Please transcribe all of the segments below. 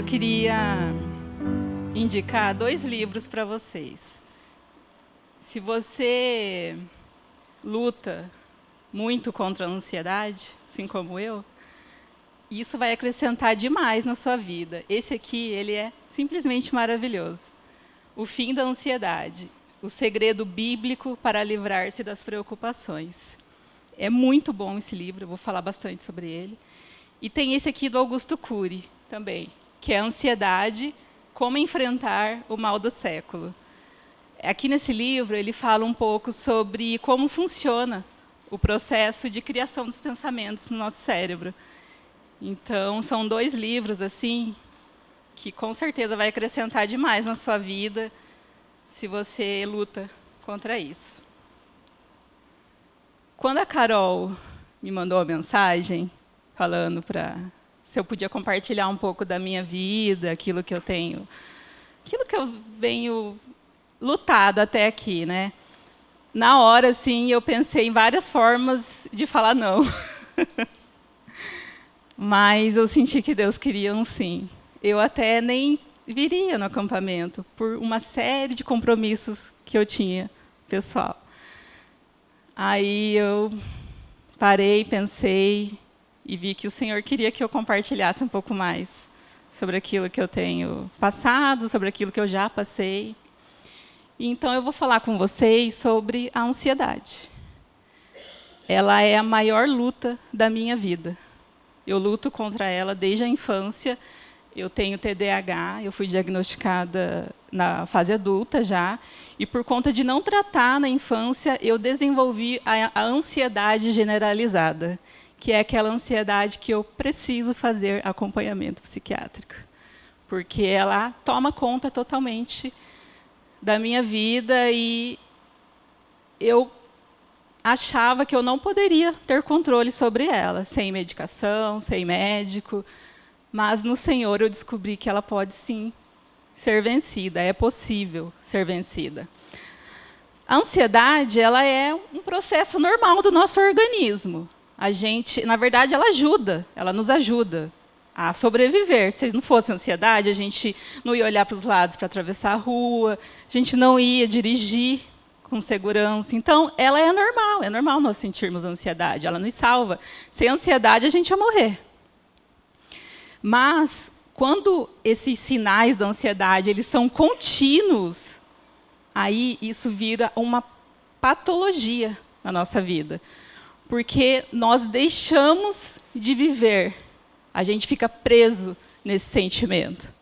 queria indicar 2 livros para vocês. Se você luta muito contra a ansiedade, assim como eu, isso vai acrescentar demais na sua vida. Esse aqui, ele é simplesmente maravilhoso. O Fim da Ansiedade, o segredo bíblico para livrar-se das preocupações. É muito bom esse livro, eu vou falar bastante sobre ele. E tem esse aqui do Augusto Cury, também, que é Ansiedade, como enfrentar o mal do século. Aqui nesse livro, ele fala um pouco sobre como funciona o processo de criação dos pensamentos no nosso cérebro. Então, são 2 livros assim que com certeza vai acrescentar demais na sua vida se você luta contra isso. Quando a Carol me mandou a mensagem falando se eu podia compartilhar um pouco da minha vida, aquilo que eu venho lutado até aqui, né? Na hora, assim, eu pensei em várias formas de falar não. Mas eu senti que Deus queria um sim. Eu até nem viria no acampamento, por uma série de compromissos que eu tinha, pessoal. Aí eu parei, pensei, e vi que o Senhor queria que eu compartilhasse um pouco mais sobre aquilo que eu tenho passado, sobre aquilo que eu já passei. Então, eu vou falar com vocês sobre a ansiedade. Ela é a maior luta da minha vida. Eu luto contra ela desde a infância. Eu tenho TDAH, eu fui diagnosticada na fase adulta já. E, por conta de não tratar na infância, eu desenvolvi a ansiedade generalizada, que é aquela ansiedade que eu preciso fazer acompanhamento psiquiátrico, porque ela toma conta totalmente da minha vida e eu achava que eu não poderia ter controle sobre ela, sem medicação, sem médico, mas no Senhor eu descobri que ela pode sim ser vencida, é possível ser vencida. A ansiedade, ela é um processo normal do nosso organismo. Na verdade, ela nos ajuda a sobreviver. Se não fosse ansiedade, a gente não ia olhar para os lados para atravessar a rua, a gente não ia dirigir com segurança. Então, ela é normal nós sentirmos ansiedade, ela nos salva. Sem ansiedade, a gente ia morrer. Mas, quando esses sinais da ansiedade eles são contínuos, aí isso vira uma patologia na nossa vida. Porque nós deixamos de viver, a gente fica preso nesse sentimento.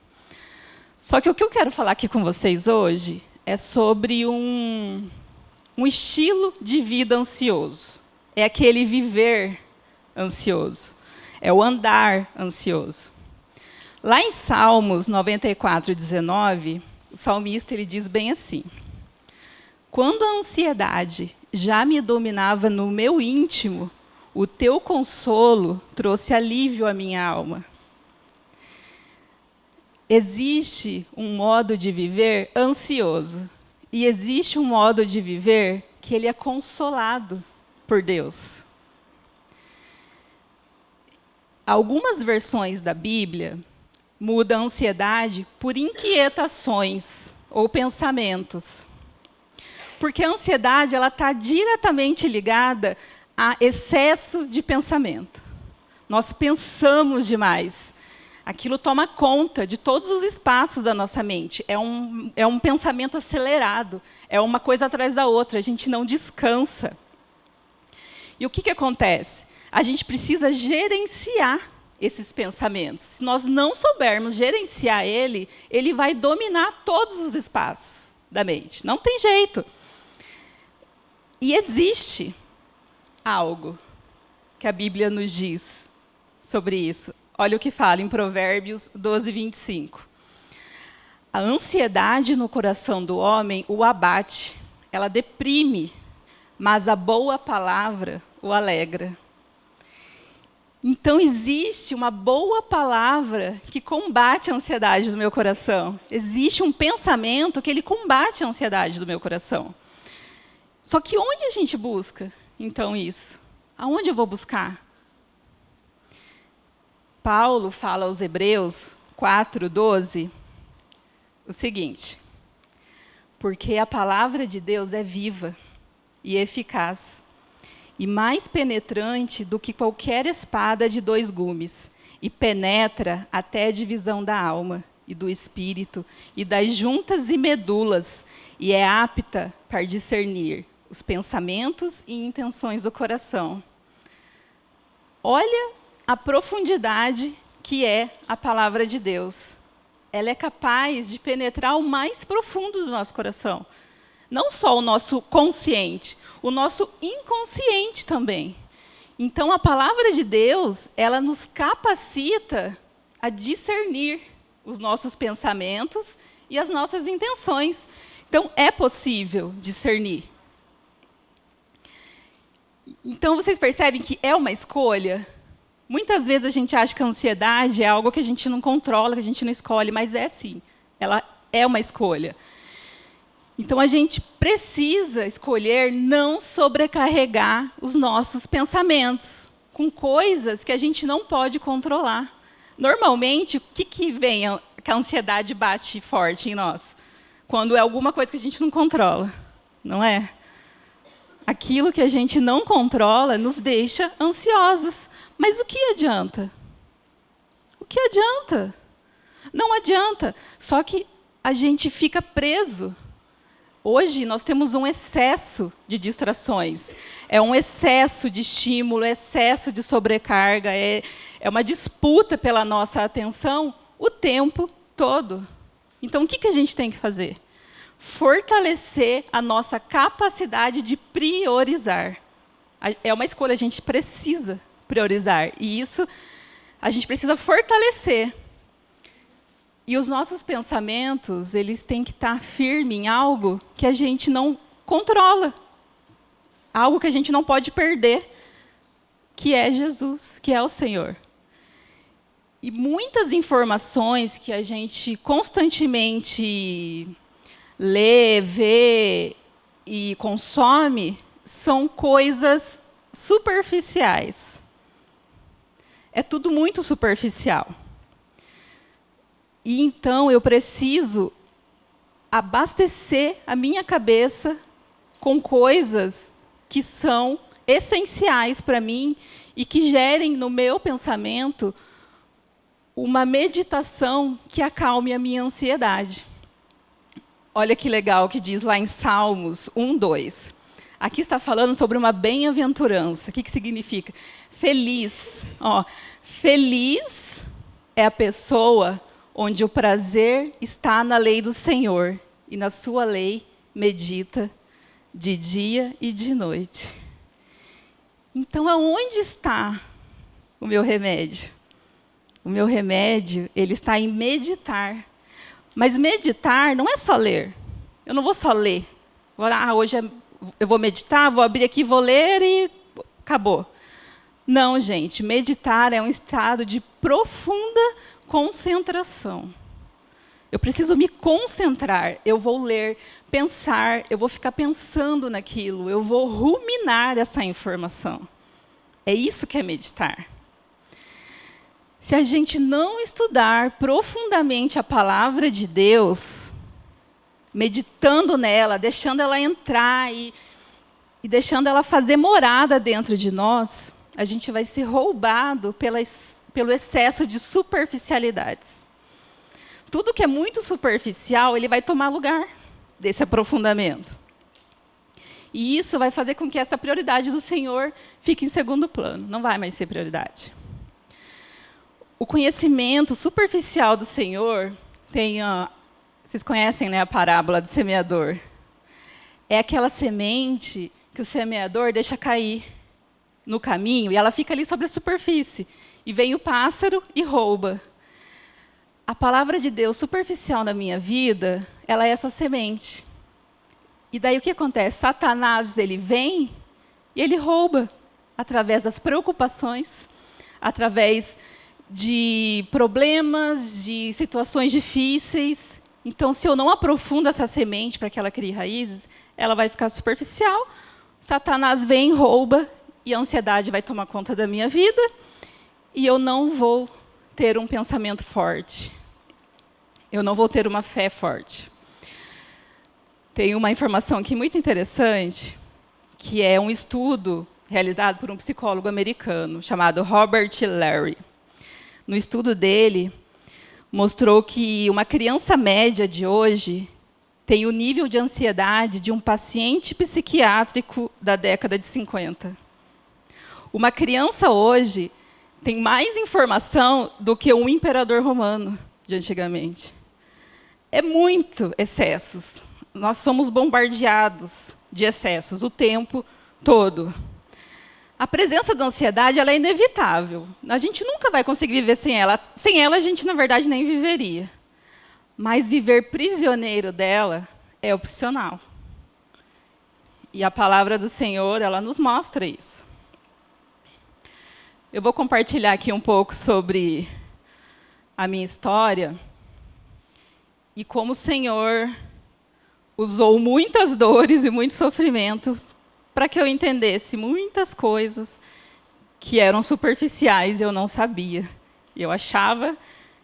Só que o que eu quero falar aqui com vocês hoje é sobre um estilo de vida ansioso. É aquele viver ansioso, é o andar ansioso. Lá em Salmos 94:19, o salmista ele diz bem assim: quando a ansiedade já me dominava no meu íntimo, o teu consolo trouxe alívio à minha alma. Existe um modo de viver ansioso e existe um modo de viver que ele é consolado por Deus. Algumas versões da Bíblia mudam a ansiedade por inquietações ou pensamentos. Porque a ansiedade está diretamente ligada a excesso de pensamento. Nós pensamos demais. Aquilo toma conta de todos os espaços da nossa mente. É um pensamento acelerado. É uma coisa atrás da outra. A gente não descansa. E o que acontece? A gente precisa gerenciar esses pensamentos. Se nós não soubermos gerenciar ele vai dominar todos os espaços da mente. Não tem jeito. E existe algo que a Bíblia nos diz sobre isso. Olha o que fala em Provérbios 12:25. A ansiedade no coração do homem o abate, ela deprime, mas a boa palavra o alegra. Então, existe uma boa palavra que combate a ansiedade do meu coração. Existe um pensamento que ele combate a ansiedade do meu coração. Só que onde a gente busca, então, isso? Aonde eu vou buscar? Paulo fala aos Hebreus 4:12, o seguinte: porque a palavra de Deus é viva e eficaz, e mais penetrante do que qualquer espada de 2 gumes, e penetra até a divisão da alma e do espírito, e das juntas e medulas, e é apta para discernir os pensamentos e intenções do coração. Olha a profundidade que é a palavra de Deus. Ela é capaz de penetrar o mais profundo do nosso coração. Não só o nosso consciente, o nosso inconsciente também. Então, a palavra de Deus, ela nos capacita a discernir os nossos pensamentos e as nossas intenções. Então, é possível discernir. Então, vocês percebem que é uma escolha? Muitas vezes a gente acha que a ansiedade é algo que a gente não controla, que a gente não escolhe, mas é sim, ela é uma escolha. Então, a gente precisa escolher não sobrecarregar os nossos pensamentos com coisas que a gente não pode controlar. Normalmente, o que vem que a ansiedade bate forte em nós? Quando é alguma coisa que a gente não controla, não é? Aquilo que a gente não controla nos deixa ansiosos. Mas o que adianta? O que adianta? Não adianta. Só que a gente fica preso. Hoje, nós temos um excesso de distrações. É um excesso de estímulo, excesso de sobrecarga. É uma disputa pela nossa atenção o tempo todo. Então, o que a gente tem que fazer? Fortalecer a nossa capacidade de priorizar. É uma escolha, a gente precisa priorizar. E isso a gente precisa fortalecer. E os nossos pensamentos, eles têm que estar firmes em algo que a gente não controla. Algo que a gente não pode perder, que é Jesus, que é o Senhor. E muitas informações que a gente constantemente lê, vê e consome são coisas superficiais. É tudo muito superficial. E então eu preciso abastecer a minha cabeça com coisas que são essenciais para mim e que gerem no meu pensamento uma meditação que acalme a minha ansiedade. Olha que legal que diz lá em Salmos 1:2. Aqui está falando sobre uma bem-aventurança. O que significa? Feliz. Feliz é a pessoa onde o prazer está na lei do Senhor, e na sua lei medita de dia e de noite. Então, aonde está o meu remédio? O meu remédio, ele está em meditar. Mas meditar não é só ler. Eu não vou só ler. Hoje eu vou meditar, vou abrir aqui, vou ler e acabou. Não, gente, meditar é um estado de profunda concentração. Eu preciso me concentrar, eu vou ler, pensar, eu vou ficar pensando naquilo, eu vou ruminar essa informação. É isso que é meditar. Se a gente não estudar profundamente a palavra de Deus, meditando nela, deixando ela entrar e deixando ela fazer morada dentro de nós, a gente vai ser roubado pelo excesso de superficialidades. Tudo que é muito superficial, ele vai tomar lugar desse aprofundamento. E isso vai fazer com que essa prioridade do Senhor fique em segundo plano, não vai mais ser prioridade. O conhecimento superficial do Senhor tem... Vocês conhecem, né, a parábola do semeador? É aquela semente que o semeador deixa cair no caminho e ela fica ali sobre a superfície. E vem o pássaro e rouba. A palavra de Deus superficial na minha vida, ela é essa semente. E daí o que acontece? Satanás, ele vem e ele rouba através das preocupações, através de problemas, de situações difíceis. Então, se eu não aprofundo essa semente para que ela crie raízes, ela vai ficar superficial. Satanás vem, rouba, e a ansiedade vai tomar conta da minha vida, e eu não vou ter um pensamento forte. eu não vou ter uma fé forte. Tem uma informação aqui muito interessante, que é um estudo realizado por um psicólogo americano, chamado Robert Larry. No estudo dele, mostrou que uma criança média de hoje tem o nível de ansiedade de um paciente psiquiátrico da década de 50. Uma criança hoje tem mais informação do que um imperador romano de antigamente. É muito excessos. Nós somos bombardeados de excessos o tempo todo. A presença da ansiedade ela é inevitável. A gente nunca vai conseguir viver sem ela. Sem ela, a gente, na verdade, nem viveria. Mas viver prisioneiro dela é opcional. E a palavra do Senhor, ela nos mostra isso. Eu vou compartilhar aqui um pouco sobre a minha história e como o Senhor usou muitas dores e muito sofrimento para que eu entendesse muitas coisas que eram superficiais e eu não sabia. Eu achava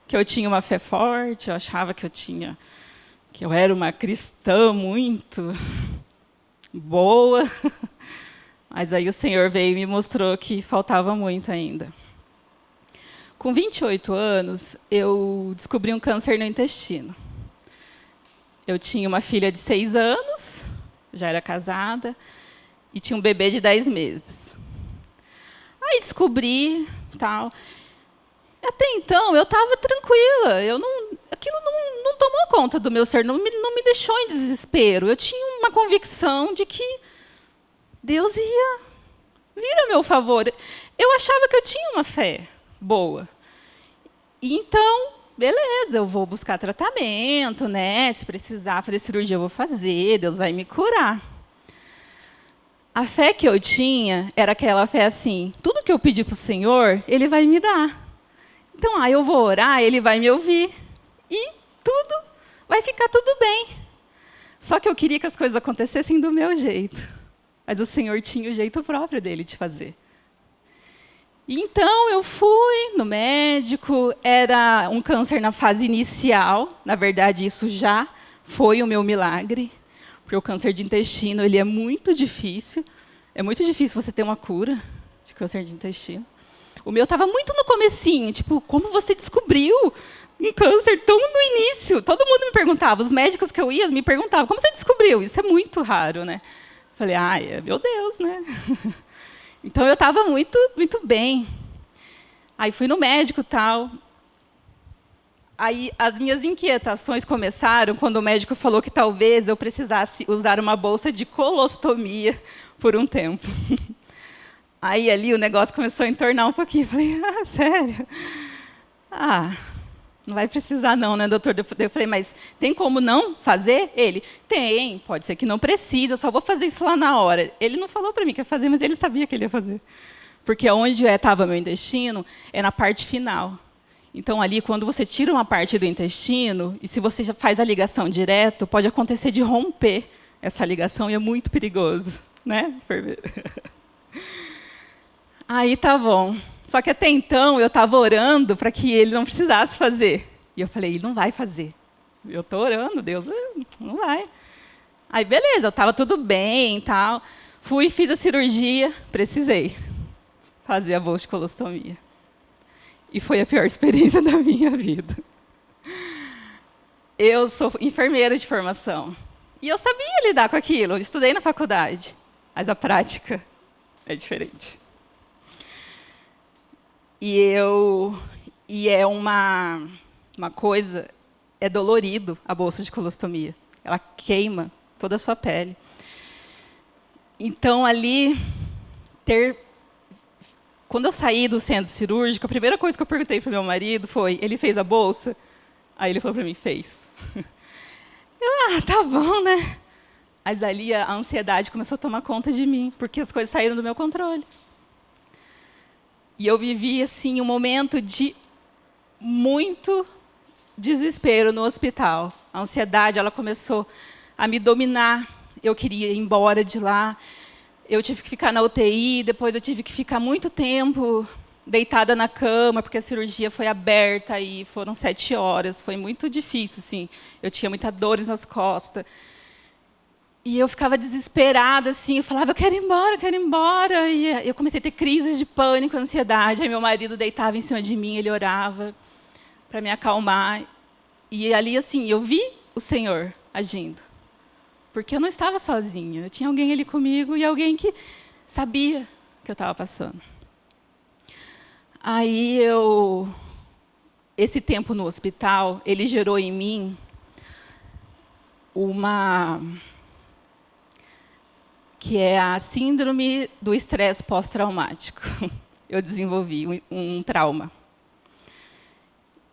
que eu tinha uma fé forte, eu achava que eu era uma cristã muito boa, mas aí o Senhor veio e me mostrou que faltava muito ainda. Com 28 anos, eu descobri um câncer no intestino. Eu tinha uma filha de 6 anos, já era casada, e tinha um bebê de 10 meses. Aí descobri, tal. Até então, eu estava tranquila. Aquilo não tomou conta do meu ser, não me deixou em desespero. Eu tinha uma convicção de que Deus ia vir a meu favor. Eu achava que eu tinha uma fé boa. E então, beleza, eu vou buscar tratamento, né? Se precisar fazer cirurgia, eu vou fazer, Deus vai me curar. A fé que eu tinha era aquela fé assim, tudo que eu pedir para o Senhor, Ele vai me dar. Então, eu vou orar, Ele vai me ouvir. E tudo vai ficar tudo bem. Só que eu queria que as coisas acontecessem do meu jeito. Mas o Senhor tinha o jeito próprio dele de fazer. Então, eu fui no médico, era um câncer na fase inicial. Na verdade, isso já foi o meu milagre. Porque o câncer de intestino ele é muito difícil. É muito difícil você ter uma cura de câncer de intestino. O meu estava muito no comecinho, tipo, como você descobriu um câncer tão no início? Todo mundo me perguntava, os médicos que eu ia me perguntavam, como você descobriu? Isso é muito raro, né? Falei, meu Deus, né? Então eu estava muito, muito bem. Aí fui no médico e tal. Aí as minhas inquietações começaram quando o médico falou que talvez eu precisasse usar uma bolsa de colostomia por um tempo. Aí ali o negócio começou a entornar um pouquinho. Falei, sério? Não vai precisar não, né, doutor? Eu falei, mas tem como não fazer? Ele, tem, pode ser que não precise, eu só vou fazer isso lá na hora. Ele não falou para mim que ia fazer, mas ele sabia que ele ia fazer. Porque onde estava meu intestino é na parte final. Então, ali, quando você tira uma parte do intestino, e se você já faz a ligação direto, pode acontecer de romper essa ligação, e é muito perigoso. Né, enfermeira? Aí, tá bom. Só que até então, eu estava orando para que ele não precisasse fazer. E eu falei, ele não vai fazer. Eu estou orando, Deus não vai. Aí, beleza, eu estava tudo bem e tal. Fui, fiz a cirurgia, precisei fazer a bolsa de colostomia. E foi a pior experiência da minha vida. Eu sou enfermeira de formação. E eu sabia lidar com aquilo, eu estudei na faculdade. Mas a prática é diferente. E é uma coisa, é dolorido a bolsa de colostomia. Ela queima toda a sua pele. Então, ali, quando eu saí do centro cirúrgico, a primeira coisa que eu perguntei para o meu marido foi, ele fez a bolsa? Aí ele falou para mim, fez. Eu, tá bom, né? Mas ali a ansiedade começou a tomar conta de mim, porque as coisas saíram do meu controle. E eu vivi assim, um momento de muito desespero no hospital. A ansiedade ela começou a me dominar. Eu queria ir embora de lá. Eu tive que ficar na UTI, depois eu tive que ficar muito tempo deitada na cama, porque a cirurgia foi aberta e foram 7 horas. Foi muito difícil, assim. Eu tinha muitas dores nas costas. E eu ficava desesperada, assim. Eu falava, eu quero ir embora, eu quero ir embora. E eu comecei a ter crises de pânico, ansiedade. Aí meu marido deitava em cima de mim, ele orava para me acalmar. E ali, assim, eu vi o Senhor agindo. Porque eu não estava sozinha. Eu tinha alguém ali comigo e alguém que sabia o que eu estava passando. Aí esse tempo no hospital, ele gerou em mim que é a síndrome do estresse pós-traumático. Eu desenvolvi um trauma.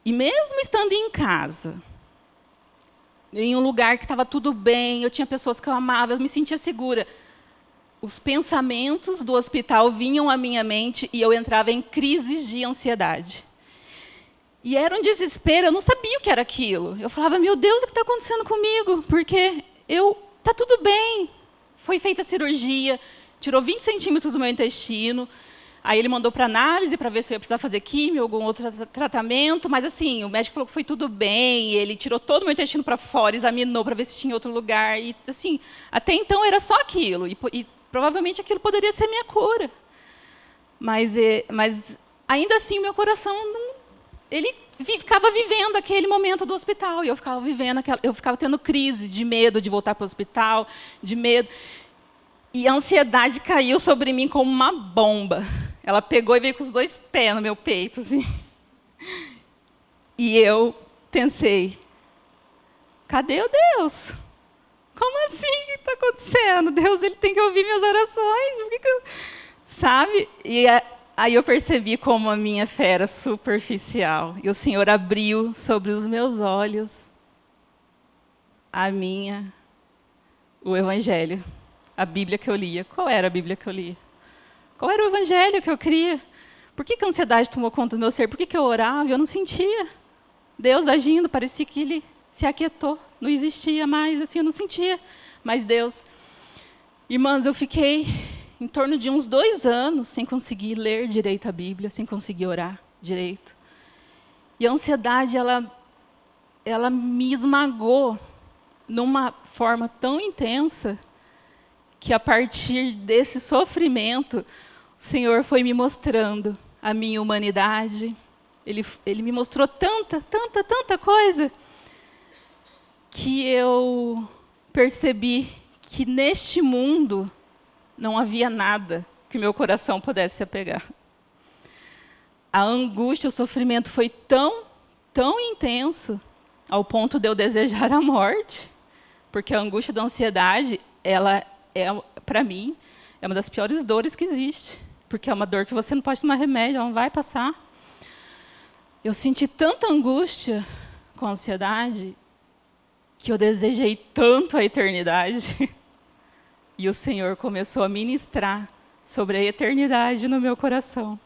E mesmo estando em casa, em um lugar que estava tudo bem, eu tinha pessoas que eu amava, eu me sentia segura, os pensamentos do hospital vinham à minha mente e eu entrava em crises de ansiedade. E era um desespero, eu não sabia o que era aquilo. Eu falava, meu Deus, o que está acontecendo comigo? Porque está tudo bem. Foi feita a cirurgia, tirou 20 centímetros do meu intestino. Aí ele mandou para análise para ver se eu ia precisar fazer químio, algum outro tratamento. Mas assim, o médico falou que foi tudo bem. Ele tirou todo o meu intestino para fora, examinou para ver se tinha outro lugar. E assim, até então era só aquilo. E provavelmente aquilo poderia ser minha cura. Mas ainda assim, o meu coração ele ficava vivendo aquele momento do hospital. E eu ficava tendo crise de medo de voltar para o hospital, de medo. E a ansiedade caiu sobre mim como uma bomba. Ela pegou e veio com os 2 pés no meu peito. Assim. E eu pensei, cadê o Deus? Como assim? O que está acontecendo? Deus, ele tem que ouvir minhas orações. Por que eu... Sabe? E aí eu percebi como a minha fé era superficial. E o Senhor abriu sobre os meus olhos o Evangelho, a Bíblia que eu lia. Qual era a Bíblia que eu lia? Qual era o Evangelho que eu queria? Por que a ansiedade tomou conta do meu ser? Por que eu orava e eu não sentia Deus agindo? Parecia que ele se aquietou. Não existia mais, assim, eu não sentia mais Deus. Irmãs, eu fiquei em torno de uns 2 anos sem conseguir ler direito a Bíblia, sem conseguir orar direito. E a ansiedade, ela me esmagou numa forma tão intensa que, a partir desse sofrimento, o Senhor foi me mostrando a minha humanidade. Ele me mostrou tanta coisa, que eu percebi que neste mundo não havia nada que meu coração pudesse se apegar. A angústia, o sofrimento foi tão intenso, ao ponto de eu desejar a morte, porque a angústia da ansiedade, ela para mim, é uma das piores dores que existe, porque é uma dor que você não pode tomar remédio, ela não vai passar. Eu senti tanta angústia com a ansiedade, que eu desejei tanto a eternidade. E o Senhor começou a ministrar sobre a eternidade no meu coração.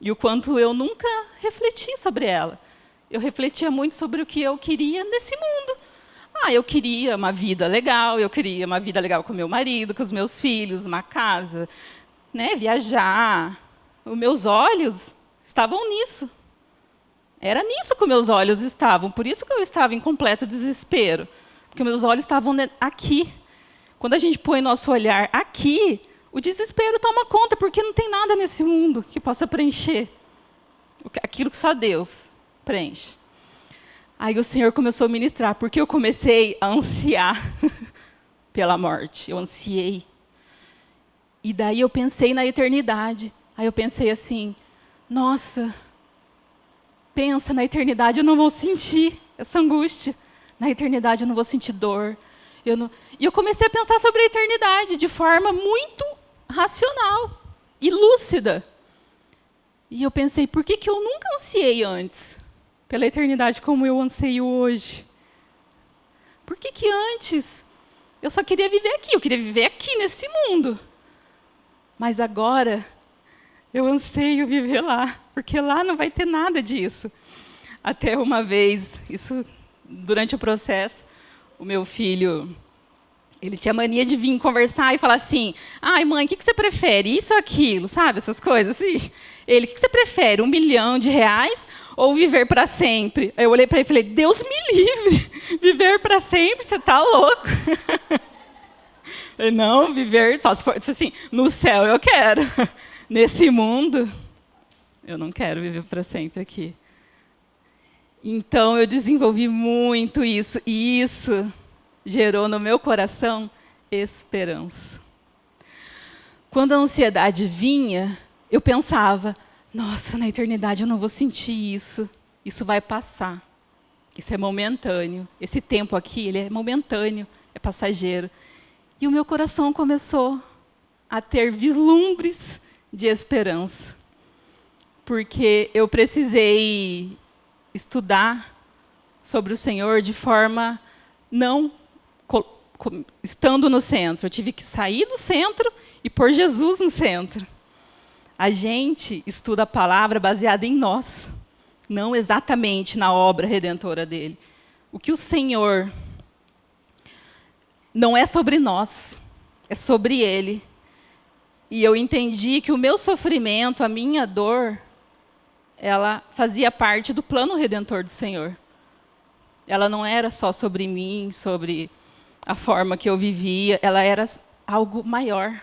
E o quanto eu nunca refleti sobre ela. Eu refletia muito sobre o que eu queria nesse mundo. Eu queria uma vida legal, com meu marido, com os meus filhos, uma casa, né, viajar. Os meus olhos estavam nisso. Era nisso que meus olhos estavam. Por isso que eu estava em completo desespero. Porque meus olhos estavam aqui. Quando a gente põe nosso olhar aqui, o desespero toma conta, porque não tem nada nesse mundo que possa preencher aquilo que só Deus preenche. Aí o Senhor começou a ministrar, porque eu comecei a ansiar pela morte. Eu ansiei. E daí eu pensei na eternidade. Aí eu pensei assim, nossa, pensa, na eternidade eu não vou sentir essa angústia. Na eternidade eu não vou sentir dor. E eu comecei a pensar sobre a eternidade de forma muito racional e lúcida. E eu pensei, por que eu nunca ansiei antes pela eternidade como eu anseio hoje? Por que antes eu só queria viver aqui? Eu queria viver aqui nesse mundo. Mas agora eu anseio viver lá, porque lá não vai ter nada disso. Até uma vez, isso durante o processo, o meu filho, Ele tinha mania de vir conversar e falar assim: ai, mãe, o que você prefere? Isso ou aquilo? Sabe, essas coisas assim. Ele: o que você prefere? R$1 milhão ou viver para sempre? Aí eu olhei para ele e falei: Deus me livre! Viver para sempre? Você está louco? Ele: não, viver só se for assim, no céu eu quero. Nesse mundo, eu não quero viver para sempre aqui. Então, eu desenvolvi muito isso. E isso gerou no meu coração esperança. Quando a ansiedade vinha, eu pensava: nossa, na eternidade eu não vou sentir isso. Isso vai passar. Isso é momentâneo. Esse tempo aqui, ele é momentâneo, é passageiro. E o meu coração começou a ter vislumbres de esperança. Porque eu precisei estudar sobre o Senhor de forma não estando no centro. Eu tive que sair do centro e pôr Jesus no centro. A gente estuda a palavra baseada em nós, não exatamente na obra redentora dele. O que o Senhor não é sobre nós, é sobre ele. E eu entendi que o meu sofrimento, a minha dor, ela fazia parte do plano redentor do Senhor. Ela não era só sobre mim, sobre a forma que eu vivia, ela era algo maior.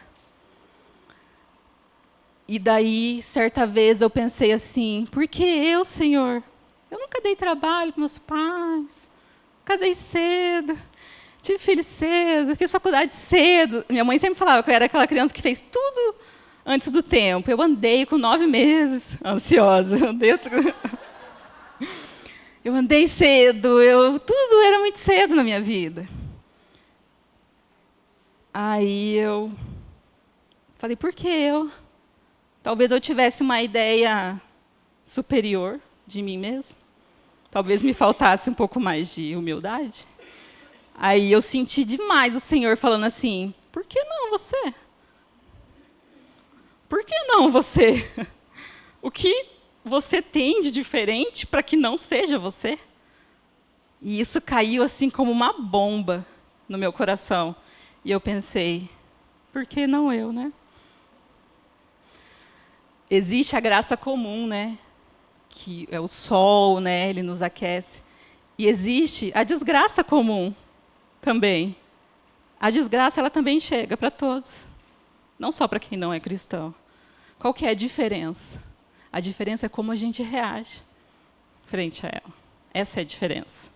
E daí, certa vez, eu pensei assim: por que eu, Senhor? Eu nunca dei trabalho para meus pais, casei cedo, tive filho cedo, fiz faculdade cedo. Minha mãe sempre falava que eu era aquela criança que fez tudo antes do tempo. Eu andei com 9 meses ansiosa. Eu andei cedo, tudo era muito cedo na minha vida. Aí eu falei: por que eu? Talvez eu tivesse uma ideia superior de mim mesma. Talvez me faltasse um pouco mais de humildade. Aí eu senti demais o Senhor falando assim: por que não você? Por que não você? O que você tem de diferente para que não seja você? E isso caiu assim como uma bomba no meu coração. E eu pensei: por que não eu, né? Existe a graça comum, né? Que é o sol, né? Ele nos aquece. E existe a desgraça comum também. A desgraça, ela também chega para todos. Não só para quem não é cristão. Qual que é a diferença? A diferença é como a gente reage frente a ela. Essa é a diferença.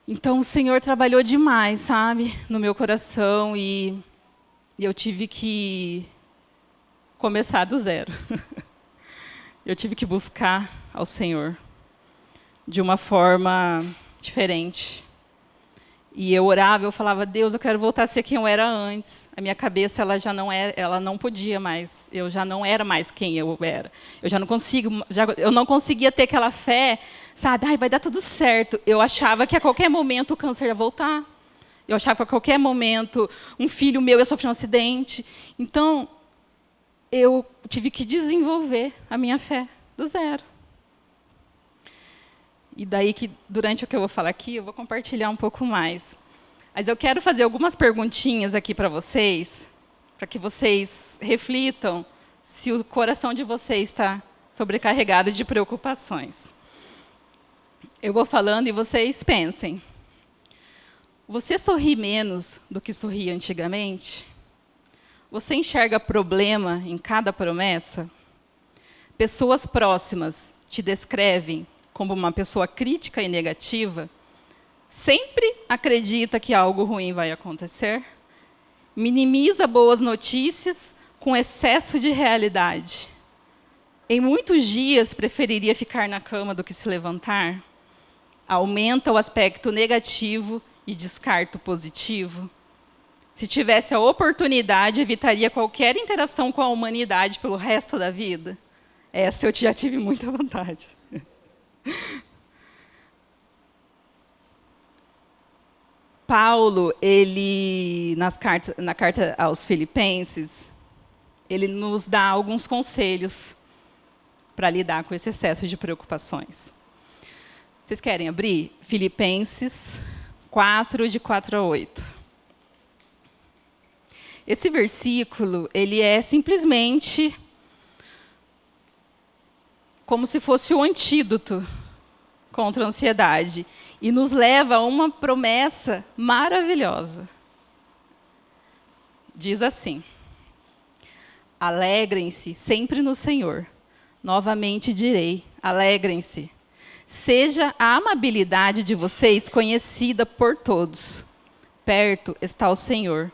Então, o Senhor trabalhou demais, sabe? No meu coração. E eu tive que começar do zero. Eu tive que buscar ao Senhor de uma forma diferente. E eu orava, eu falava: Deus, eu quero voltar a ser quem eu era antes. A minha cabeça, ela não podia mais. Eu já não era mais quem eu era. Eu não conseguia ter aquela fé, sabe? Ai, vai dar tudo certo. Eu achava que a qualquer momento o câncer ia voltar. Eu achava que a qualquer momento um filho meu ia sofrer um acidente. Então, eu tive que desenvolver a minha fé do zero. E daí que, durante o que eu vou falar aqui, eu vou compartilhar um pouco mais. Mas eu quero fazer algumas perguntinhas aqui para vocês, para que vocês reflitam se o coração de vocês está sobrecarregado de preocupações. Eu vou falando e vocês pensem. Você sorri menos do que sorria antigamente? Você enxerga problema em cada promessa? Pessoas próximas te descrevem como uma pessoa crítica e negativa? Sempre acredita que algo ruim vai acontecer? Minimiza boas notícias com excesso de realidade? Em muitos dias, preferiria ficar na cama do que se levantar? Aumenta o aspecto negativo e descarta o positivo? Se tivesse a oportunidade, evitaria qualquer interação com a humanidade pelo resto da vida? Essa eu já tive muita vontade. Paulo, na carta aos Filipenses, ele nos dá alguns conselhos para lidar com esse excesso de preocupações. Vocês querem abrir? Filipenses 4, de 4 a 8. Esse versículo, ele é simplesmente como se fosse o antídoto contra a ansiedade e nos leva a uma promessa maravilhosa. Diz assim: alegrem-se sempre no Senhor. Novamente direi, alegrem-se. Seja a amabilidade de vocês conhecida por todos. Perto está o Senhor.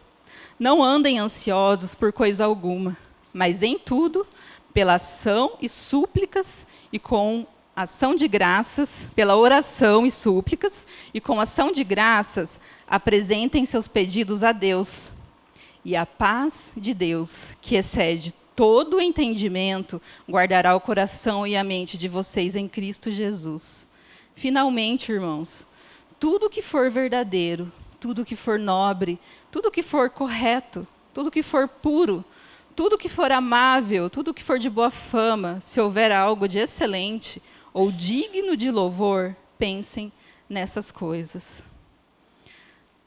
Não andem ansiosos por coisa alguma, mas em tudo, pela ação e súplicas e com ação de graças, pela oração e súplicas e com ação de graças, apresentem seus pedidos a Deus. E a paz de Deus, que excede todo o entendimento, guardará o coração e a mente de vocês em Cristo Jesus. Finalmente, irmãos, tudo que for verdadeiro, tudo que for nobre, tudo que for correto, tudo que for puro, tudo que for amável, tudo que for de boa fama, se houver algo de excelente ou digno de louvor, pensem nessas coisas.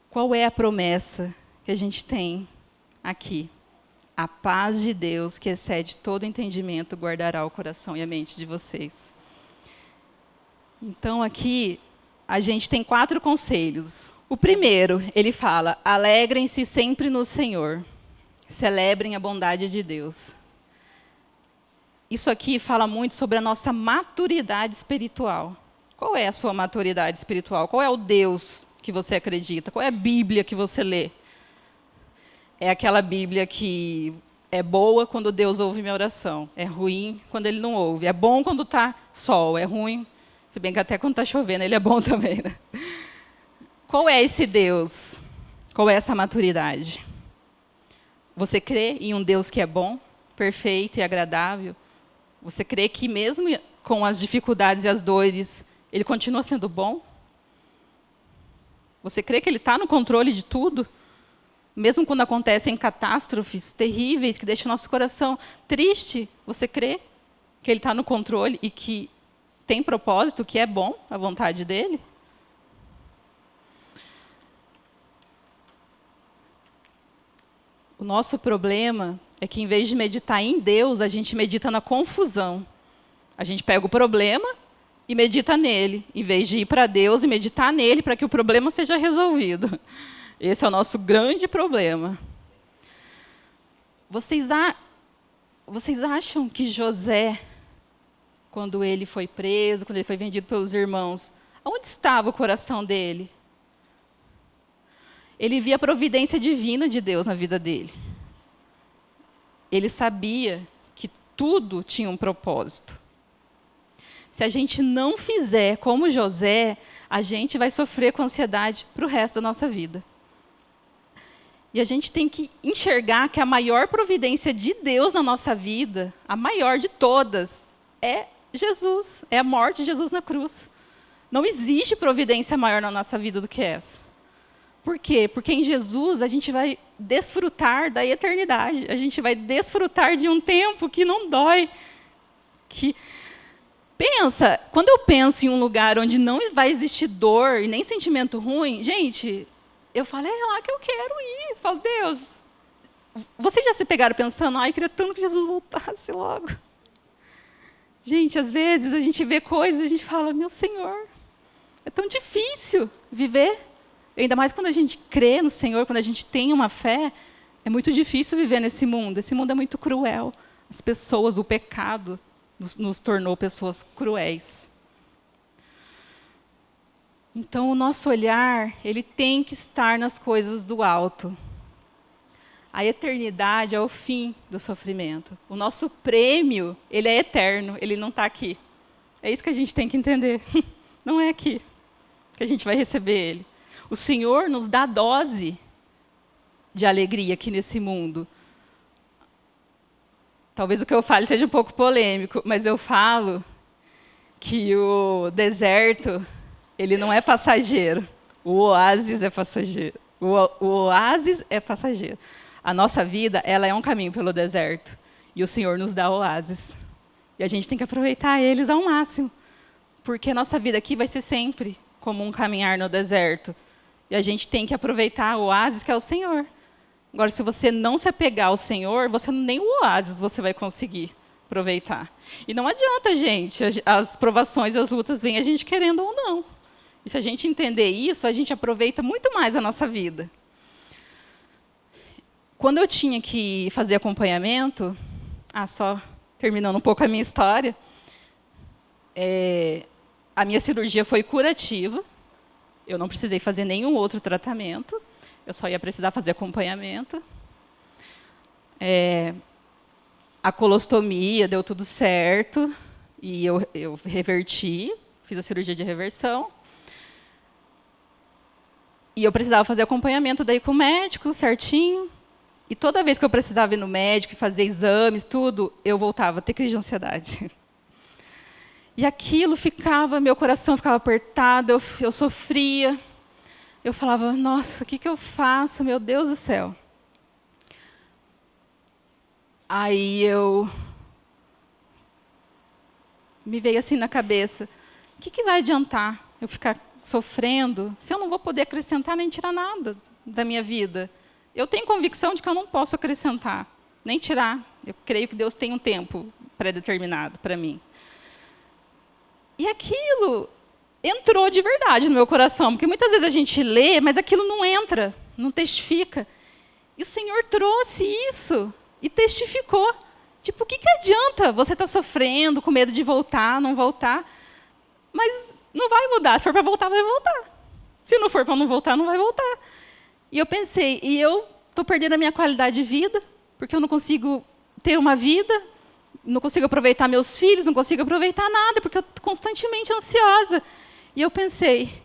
Qual é a promessa que a gente tem aqui? A paz de Deus, que excede todo entendimento, guardará o coração e a mente de vocês. Então, aqui, a gente tem 4 conselhos. O primeiro, ele fala: alegrem-se sempre no Senhor. Celebrem a bondade de Deus. Isso aqui fala muito sobre a nossa maturidade espiritual. Qual é a sua maturidade espiritual? Qual é o Deus que você acredita? Qual é a Bíblia que você lê? É aquela Bíblia que é boa quando Deus ouve minha oração. É ruim quando Ele não ouve. É bom quando está sol. É ruim, se bem que até quando está chovendo Ele é bom também, né? Qual é esse Deus? Qual é essa maturidade? Você crê em um Deus que é bom, perfeito e agradável? Você crê que mesmo com as dificuldades e as dores, Ele continua sendo bom? Você crê que Ele está no controle de tudo? Mesmo quando acontecem catástrofes terríveis que deixam o nosso coração triste, você crê que Ele está no controle e que tem propósito, que é bom a vontade dEle? O nosso problema é que, em vez de meditar em Deus, a gente medita na confusão. A gente pega o problema e medita nele, em vez de ir para Deus e meditar nele para que o problema seja resolvido. Esse é o nosso grande problema. Vocês acham que José, quando ele foi preso, quando ele foi vendido pelos irmãos, onde estava o coração dele? Ele via a providência divina de Deus na vida dele. Ele sabia que tudo tinha um propósito. Se a gente não fizer como José, a gente vai sofrer com ansiedade para o resto da nossa vida. E a gente tem que enxergar que a maior providência de Deus na nossa vida, a maior de todas, é Jesus, é a morte de Jesus na cruz. Não existe providência maior na nossa vida do que essa. Por quê? Porque em Jesus a gente vai desfrutar da eternidade, a gente vai desfrutar de um tempo que não dói. Pensa, quando eu penso em um lugar onde não vai existir dor e nem sentimento ruim, gente, eu falo, é lá que eu quero ir. Eu falo, Deus, vocês já se pegaram pensando, ai, eu queria tanto que Jesus voltasse logo. Gente, às vezes a gente vê coisas e a gente fala, meu Senhor, é tão difícil viver. Ainda mais quando a gente crê no Senhor, quando a gente tem uma fé, é muito difícil viver nesse mundo. Esse mundo é muito cruel. As pessoas, o pecado, nos tornou pessoas cruéis. Então, o nosso olhar, ele tem que estar nas coisas do alto. A eternidade é o fim do sofrimento. O nosso prêmio, ele é eterno, ele não está aqui. É isso que a gente tem que entender. Não é aqui que a gente vai receber ele. O Senhor nos dá dose de alegria aqui nesse mundo. Talvez o que eu fale seja um pouco polêmico, mas eu falo que o deserto, ele não é passageiro. O oásis é passageiro. O oásis é passageiro. A nossa vida, ela é um caminho pelo deserto. E o Senhor nos dá oásis. E a gente tem que aproveitar eles ao máximo. Porque a nossa vida aqui vai ser sempre como um caminhar no deserto. E a gente tem que aproveitar o oásis que é o Senhor. Agora, se você não se apegar ao Senhor, você nem o oásis você vai conseguir aproveitar. E não adianta, gente, as provações, as lutas vêm a gente querendo ou não. E se a gente entender isso, a gente aproveita muito mais a nossa vida. Quando eu tinha que fazer acompanhamento, só terminando um pouco a minha história, a minha cirurgia foi curativa, eu não precisei fazer nenhum outro tratamento, eu só ia precisar fazer acompanhamento. A colostomia deu tudo certo, e eu reverti, fiz a cirurgia de reversão. E eu precisava fazer acompanhamento daí com o médico, certinho. E toda vez que eu precisava ir no médico, fazer exames, tudo, eu voltava a ter crise de ansiedade. E aquilo meu coração ficava apertado, eu sofria. Eu falava, nossa, o que eu faço? Meu Deus do céu. Aí me veio assim na cabeça, o que vai adiantar eu ficar sofrendo se eu não vou poder acrescentar nem tirar nada da minha vida? Eu tenho convicção de que eu não posso acrescentar, nem tirar. Eu creio que Deus tem um tempo pré-determinado para mim. E aquilo entrou de verdade no meu coração, porque muitas vezes a gente lê, mas aquilo não entra, não testifica. E o Senhor trouxe isso e testificou. Tipo, o que adianta você estar sofrendo, com medo de voltar, não voltar? Mas não vai mudar. Se for para voltar, vai voltar. Se não for para não voltar, não vai voltar. E eu pensei, eu estou perdendo a minha qualidade de vida, porque eu não consigo ter uma vida, não consigo aproveitar meus filhos, não consigo aproveitar nada, porque eu estou constantemente ansiosa. E eu pensei,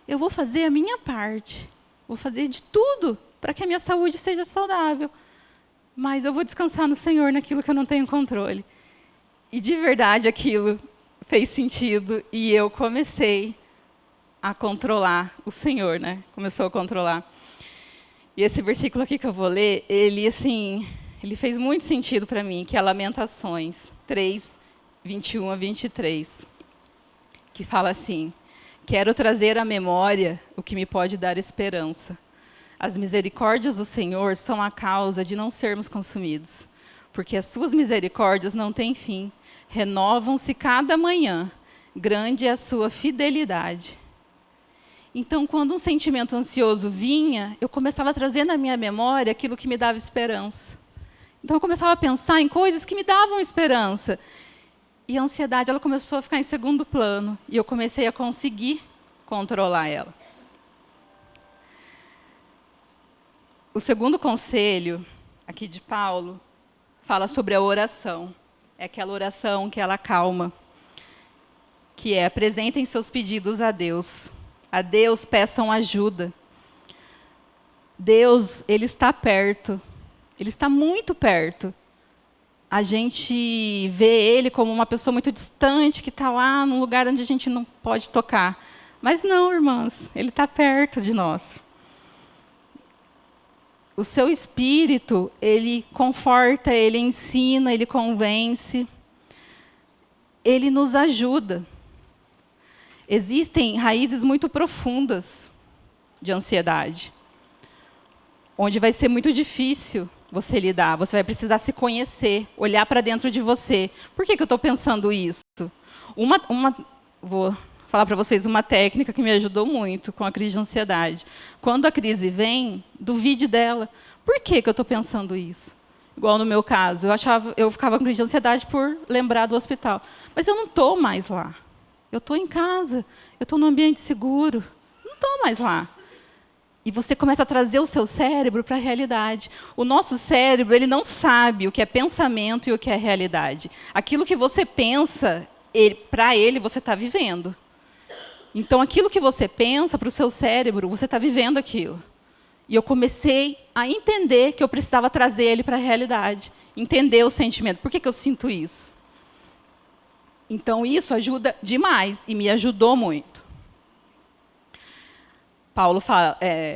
eu vou fazer a minha parte, vou fazer de tudo para que a minha saúde seja saudável, mas eu vou descansar no Senhor naquilo que eu não tenho controle. E de verdade aquilo fez sentido, e eu comecei a controlar o Senhor, né? Começou a controlar. E esse versículo aqui que eu vou ler, ele fez muito sentido para mim, que é Lamentações 3, 21 a 23, que fala assim, quero trazer à memória o que me pode dar esperança. As misericórdias do Senhor são a causa de não sermos consumidos, porque as suas misericórdias não têm fim, renovam-se cada manhã, grande é a sua fidelidade. Então, quando um sentimento ansioso vinha, eu começava a trazer na minha memória aquilo que me dava esperança. Então, eu começava a pensar em coisas que me davam esperança. E a ansiedade ela começou a ficar em segundo plano. E eu comecei a conseguir controlar ela. O segundo conselho, aqui de Paulo, fala sobre a oração. É aquela oração que ela acalma. Que é, apresentem seus pedidos a Deus. A Deus peçam ajuda. Deus, Ele está perto. Ele está muito perto. A gente vê Ele como uma pessoa muito distante, que está lá num lugar onde a gente não pode tocar. Mas não, irmãs, Ele está perto de nós. O seu Espírito, Ele conforta, Ele ensina, Ele convence. Ele nos ajuda. Existem raízes muito profundas de ansiedade, onde vai ser muito difícil você lidar. Você vai precisar se conhecer, olhar para dentro de você. Por que eu estou pensando isso? Vou falar para vocês uma técnica que me ajudou muito com a crise de ansiedade. Quando a crise vem, duvide dela. Por que eu estou pensando isso? Igual no meu caso, eu ficava com crise de ansiedade por lembrar do hospital. Mas eu não estou mais lá. Eu estou em casa, eu estou num ambiente seguro, não estou mais lá. E você começa a trazer o seu cérebro para a realidade. O nosso cérebro ele não sabe o que é pensamento e o que é realidade. Aquilo que você pensa, para ele você está vivendo. Então, aquilo que você pensa para o seu cérebro, você está vivendo aquilo. E eu comecei a entender que eu precisava trazer ele para a realidade. Entender o sentimento. Por que eu sinto isso? Então, isso ajuda demais e me ajudou muito.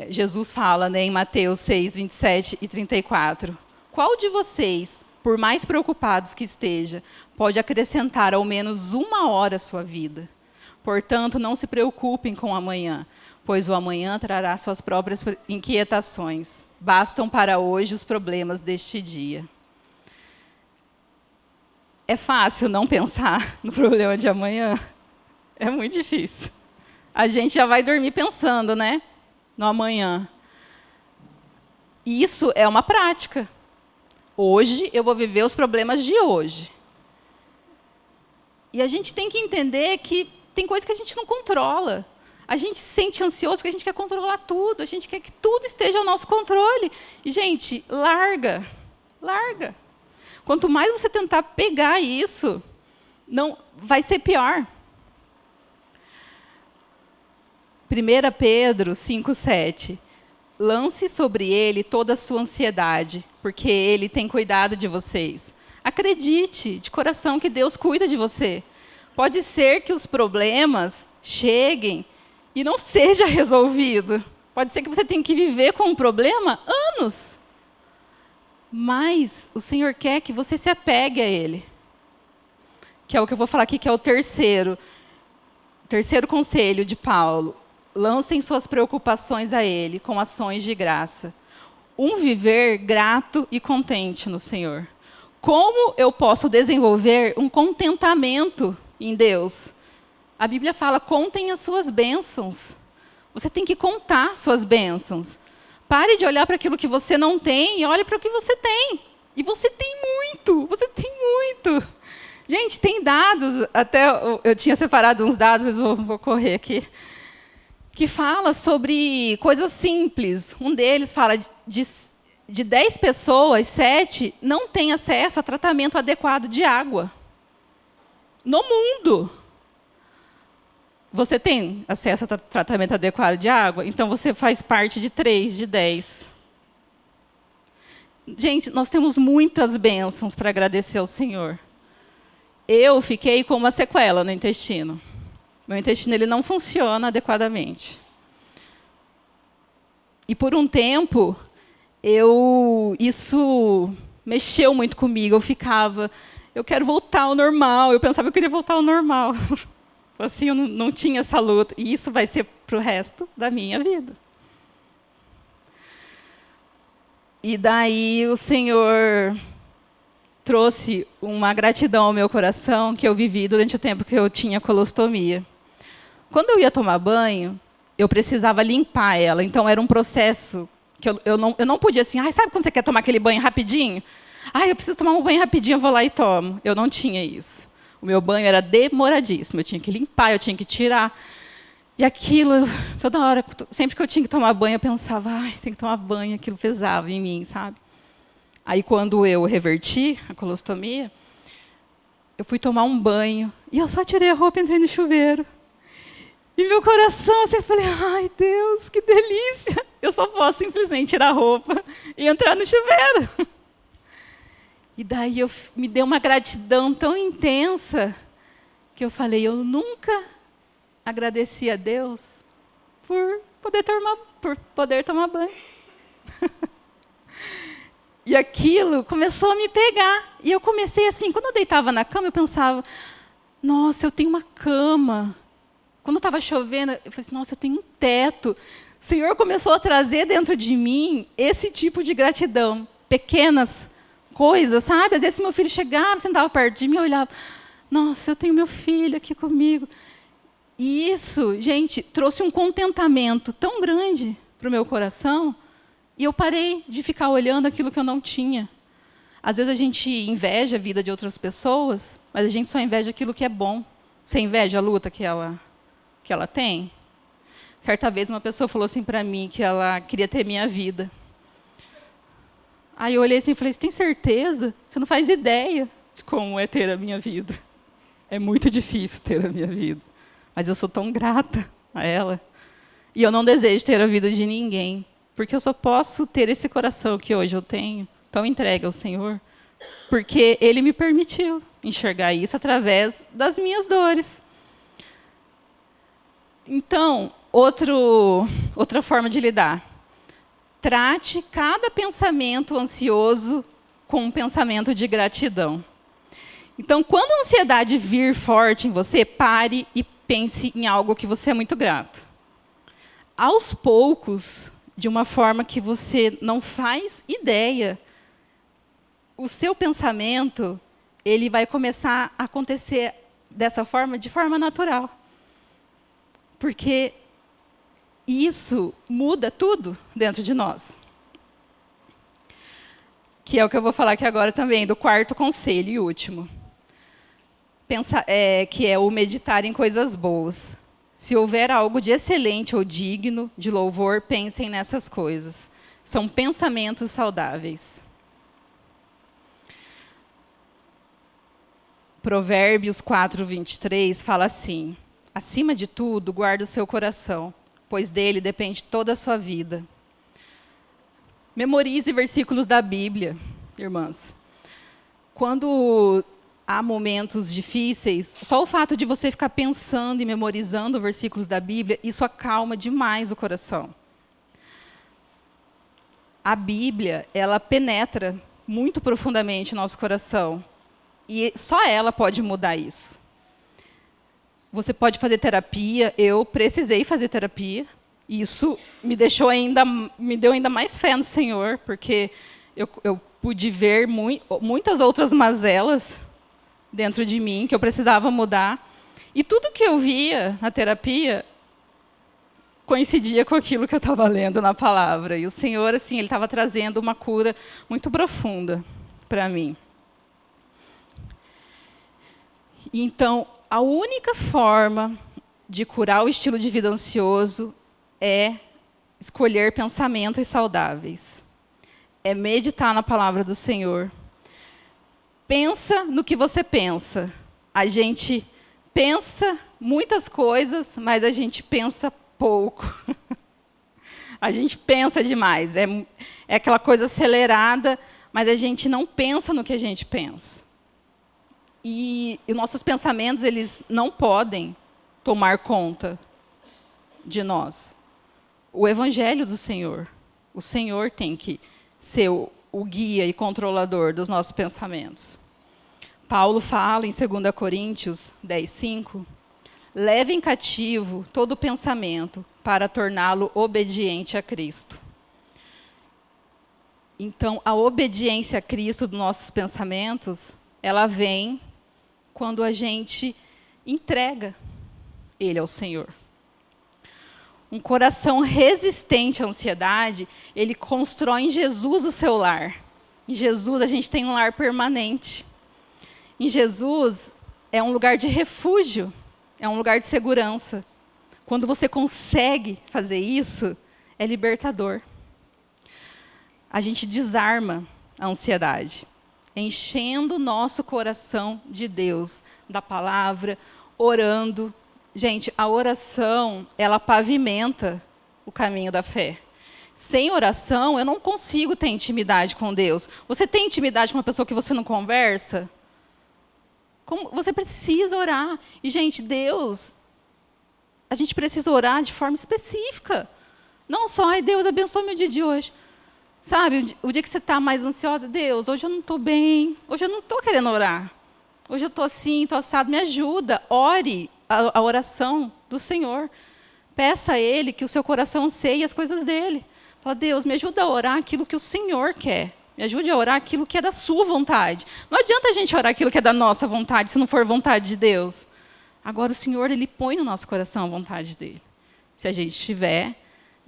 Jesus fala, né, em Mateus 6, 27 e 34. Qual de vocês, por mais preocupados que esteja, pode acrescentar ao menos 1 hora à sua vida? Portanto, não se preocupem com o amanhã, pois o amanhã trará suas próprias inquietações. Bastam para hoje os problemas deste dia. É fácil não pensar no problema de amanhã? É muito difícil. A gente já vai dormir pensando, né? No amanhã. Isso é uma prática. Hoje eu vou viver os problemas de hoje. E a gente tem que entender que tem coisas que a gente não controla. A gente se sente ansioso porque a gente quer controlar tudo. A gente quer que tudo esteja ao nosso controle. E, gente, larga. Larga. Quanto mais você tentar pegar isso, não vai ser pior. 1 Pedro 5,7. Lance sobre ele toda a sua ansiedade, porque ele tem cuidado de vocês. Acredite de coração que Deus cuida de você. Pode ser que os problemas cheguem e não seja resolvido. Pode ser que você tenha que viver com um problema anos. Mas o Senhor quer que você se apegue a Ele. Que é o que eu vou falar aqui, que é o terceiro conselho de Paulo. Lancem suas preocupações a Ele com ações de graça. Um viver grato e contente no Senhor. Como eu posso desenvolver um contentamento em Deus? A Bíblia fala, contem as suas bênçãos. Você tem que contar suas bênçãos. Pare de olhar para aquilo que você não tem e olhe para o que você tem. E você tem muito, você tem muito. Gente, tem dados, até eu tinha separado uns dados, mas vou correr aqui, que fala sobre coisas simples. Um deles fala de 10 pessoas, 7 não têm acesso a tratamento adequado de água. No mundo. Você tem acesso a tratamento adequado de água? Então, você faz parte de 3 de 10. Gente, nós temos muitas bênçãos para agradecer ao Senhor. Eu fiquei com uma sequela no intestino. Meu intestino ele não funciona adequadamente. E por um tempo, isso mexeu muito comigo. Eu quero voltar ao normal. Eu pensava que eu queria voltar ao normal. Assim, eu não tinha essa luta. E isso vai ser para o resto da minha vida. E daí o Senhor trouxe uma gratidão ao meu coração que eu vivi durante o tempo que eu tinha colostomia. Quando eu ia tomar banho, eu precisava limpar ela. Então, era um processo que eu não podia assim, sabe quando você quer tomar aquele banho rapidinho? Eu preciso tomar um banho rapidinho, eu vou lá e tomo. Eu não tinha isso. O meu banho era demoradíssimo. Eu tinha que limpar, eu tinha que tirar. E aquilo, toda hora, sempre que eu tinha que tomar banho, eu pensava, tem que tomar banho, aquilo pesava em mim, sabe? Aí, quando eu reverti a colostomia, eu fui tomar um banho, e eu só tirei a roupa e entrei no chuveiro. E meu coração, assim, eu falei, Deus, que delícia! Eu só posso simplesmente tirar a roupa e entrar no chuveiro. E daí me deu uma gratidão tão intensa, que eu falei, eu nunca agradeci a Deus por poder tomar banho. E aquilo começou a me pegar. E eu comecei assim, quando eu deitava na cama, eu pensava, nossa, eu tenho uma cama. Quando estava chovendo, eu falei assim, nossa, eu tenho um teto. O Senhor começou a trazer dentro de mim esse tipo de gratidão. Pequenas coisas, sabe? Às vezes meu filho chegava, sentava perto de mim, eu olhava, nossa, eu tenho meu filho aqui comigo. E isso, gente, trouxe um contentamento tão grande para o meu coração, e eu parei de ficar olhando aquilo que eu não tinha. Às vezes a gente inveja a vida de outras pessoas, mas a gente só inveja aquilo que é bom. Você inveja a luta que ela tem? Certa vez uma pessoa falou assim para mim que ela queria ter minha vida. Aí eu olhei assim e falei, você tem certeza? Você não faz ideia de como é ter a minha vida. É muito difícil ter a minha vida. Mas eu sou tão grata a ela. E eu não desejo ter a vida de ninguém. Porque eu só posso ter esse coração que hoje eu tenho, tão entregue ao Senhor, porque Ele me permitiu enxergar isso através das minhas dores. Então, outra forma de lidar. Trate cada pensamento ansioso com um pensamento de gratidão. Então, quando a ansiedade vir forte em você, pare e pense em algo que você é muito grato. aos poucos, de uma forma que você não faz ideia, o seu pensamento ele vai começar a acontecer dessa forma, de forma natural. Porque isso muda tudo dentro de nós. Que é o que eu vou falar aqui agora também, do quarto conselho e último. Que é o meditar em coisas boas. Se houver algo de excelente ou digno de louvor, pensem nessas coisas. São pensamentos saudáveis. Provérbios 4:23 fala assim: acima de tudo, guarda o seu coração, pois dele depende toda a sua vida. Memorize versículos da Bíblia, irmãs. Quando há momentos difíceis, só o fato de você ficar pensando e memorizando versículos da Bíblia, isso acalma demais o coração. A Bíblia, ela penetra muito profundamente no nosso coração. E só ela pode mudar isso. Você pode fazer terapia, eu precisei fazer terapia. Isso me deu ainda mais fé no Senhor, porque eu pude ver muitas outras mazelas dentro de mim que eu precisava mudar. E tudo que eu via na terapia coincidia com aquilo que eu estava lendo na palavra. E o Senhor, assim, ele estava trazendo uma cura muito profunda para mim. Então, a única forma de curar o estilo de vida ansioso é escolher pensamentos saudáveis. É meditar na palavra do Senhor. Pensa no que você pensa. A gente pensa muitas coisas, mas a gente pensa pouco. A gente pensa demais. É aquela coisa acelerada, mas a gente não pensa no que a gente pensa. E nossos pensamentos, eles não podem tomar conta de nós. O Evangelho do Senhor. O Senhor tem que ser o guia e controlador dos nossos pensamentos. Paulo fala em 2 Coríntios 10:5, levem cativo todo pensamento para torná-lo obediente a Cristo. Então, a obediência a Cristo dos nossos pensamentos, ela vem quando a gente entrega ele ao Senhor. Um coração resistente à ansiedade, ele constrói em Jesus o seu lar. Em Jesus a gente tem um lar permanente. Em Jesus é um lugar de refúgio, é um lugar de segurança. Quando você consegue fazer isso, é libertador. A gente desarma a ansiedade, enchendo o nosso coração de Deus, da palavra, orando. Gente, a oração, ela pavimenta o caminho da fé. Sem oração, eu não consigo ter intimidade com Deus. Você tem intimidade com uma pessoa que você não conversa? Você precisa orar. E, gente, Deus, a gente precisa orar de forma específica. Não só, ai, Deus, abençoe meu dia de hoje. Sabe, o dia que você está mais ansiosa, Deus, hoje eu não estou bem, hoje eu não estou querendo orar. Hoje eu estou assim, estou assado, me ajuda. Ore a oração do Senhor. Peça a Ele que o seu coração anseie as coisas dEle. Fala, Deus, me ajuda a orar aquilo que o Senhor quer. Me ajude a orar aquilo que é da sua vontade. Não adianta a gente orar aquilo que é da nossa vontade, se não for vontade de Deus. Agora, o Senhor, Ele põe no nosso coração a vontade dEle. Se a gente tiver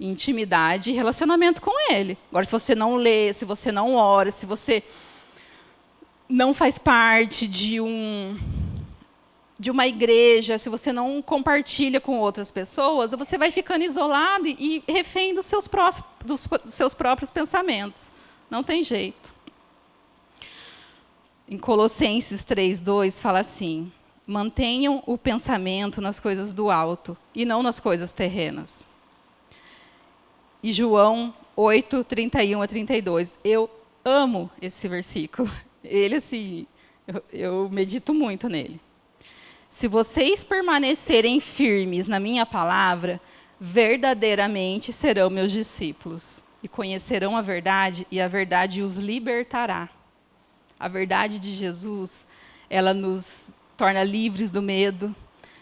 intimidade e relacionamento com Ele. Agora, se você não lê, se você não ora, se você não faz parte de uma igreja, se você não compartilha com outras pessoas, você vai ficando isolado e refém dos seus próprios pensamentos. Não tem jeito. Em Colossenses 3:2 fala assim: mantenham o pensamento nas coisas do alto e não nas coisas terrenas. E João 8:31-32. Eu amo esse versículo. Ele, assim, eu medito muito nele. Se vocês permanecerem firmes na minha palavra, verdadeiramente serão meus discípulos e conhecerão a verdade, e a verdade os libertará. A verdade de Jesus, ela nos torna livres do medo,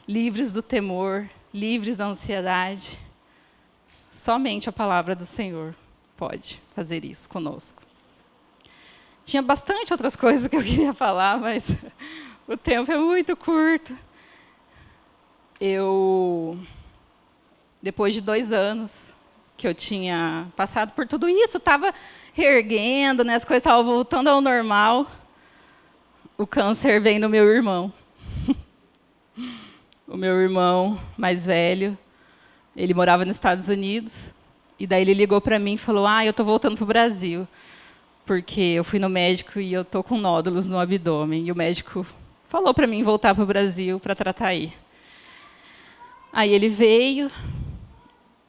livres do temor, livres da ansiedade. Somente a palavra do Senhor pode fazer isso conosco. Tinha bastante outras coisas que eu queria falar, mas o tempo é muito curto. Depois de 2 anos que eu tinha passado por tudo isso, estava reerguendo, né, as coisas estavam voltando ao normal, o câncer veio no meu irmão. O meu irmão mais velho, ele morava nos Estados Unidos, e daí ele ligou para mim e falou: eu estou voltando para o Brasil, porque eu fui no médico e eu estou com nódulos no abdômen. E o médico falou para mim voltar para o Brasil para tratar aí. Aí ele veio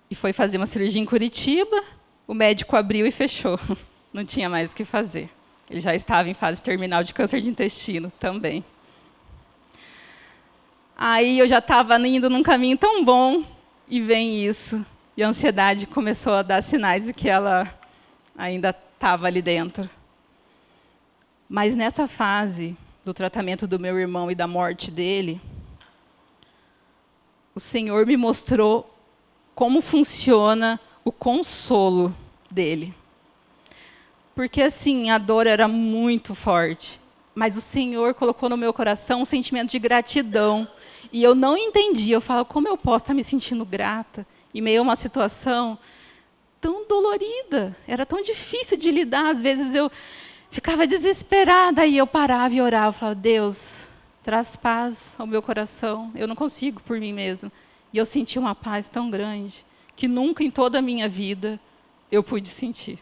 e foi fazer uma cirurgia em Curitiba, o médico abriu e fechou. Não tinha mais o que fazer. Ele já estava em fase terminal de câncer de intestino também. Aí eu já estava indo num caminho tão bom, e vem isso. E a ansiedade começou a dar sinais de que ela ainda estava ali dentro. Mas nessa fase do tratamento do meu irmão e da morte dele, o Senhor me mostrou como funciona o consolo dele. Porque, assim, a dor era muito forte, mas o Senhor colocou no meu coração um sentimento de gratidão. E eu não entendia. Eu falo, como eu posso estar me sentindo grata em meio a uma situação tão dolorida? Era tão difícil de lidar. Às vezes eu ficava desesperada e eu parava e orava. Eu falava, Deus, traz paz ao meu coração. Eu não consigo por mim mesma. E eu senti uma paz tão grande que nunca em toda a minha vida eu pude sentir.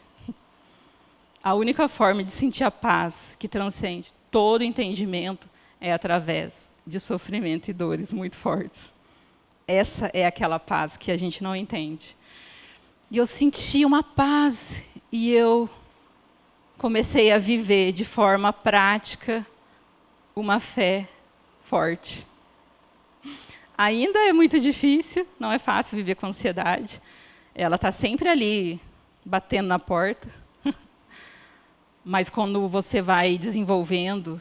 A única forma de sentir a paz que transcende todo entendimento é através de sofrimento e dores muito fortes. Essa é aquela paz que a gente não entende. E eu senti uma paz e eu comecei a viver de forma prática uma fé forte. Ainda é muito difícil, não é fácil viver com ansiedade. Ela está sempre ali, batendo na porta. Mas quando você vai desenvolvendo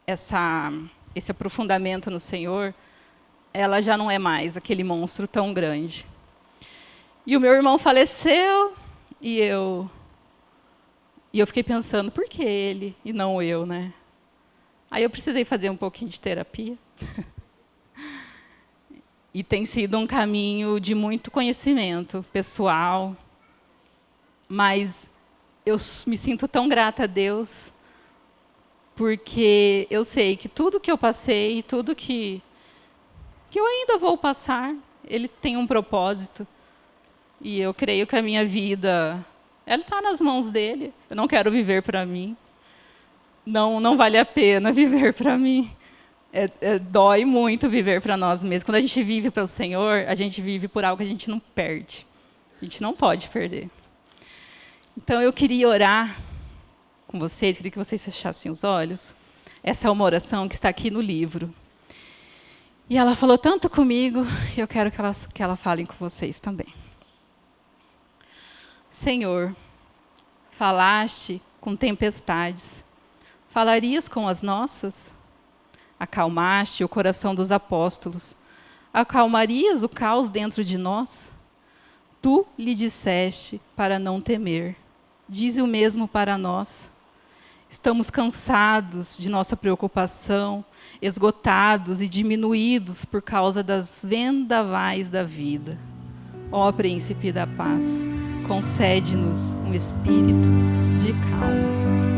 esse aprofundamento no Senhor, ela já não é mais aquele monstro tão grande. E o meu irmão faleceu, e eu fiquei pensando, por que ele e não eu, né? Aí eu precisei fazer um pouquinho de terapia. E tem sido um caminho de muito conhecimento pessoal, mas eu me sinto tão grata a Deus, porque eu sei que tudo que eu passei, tudo que eu ainda vou passar, Ele tem um propósito. E eu creio que a minha vida, ela está nas mãos dEle. Eu não quero viver para mim. Não vale a pena viver para mim. Dói muito viver para nós mesmos. Quando a gente vive para o Senhor, a gente vive por algo que a gente não perde. A gente não pode perder. Então, eu queria orar com vocês, queria que vocês fechassem os olhos. Essa é uma oração que está aqui no livro. E ela falou tanto comigo, e eu quero que ela fale com vocês também. Senhor, falaste com tempestades, falarias com as nossas? Acalmaste o coração dos apóstolos, acalmarias o caos dentro de nós? Tu lhe disseste para não temer. Dize o mesmo para nós. Estamos cansados de nossa preocupação, esgotados e diminuídos por causa das vendavais da vida. Ó Príncipe da Paz, concede-nos um espírito de calma.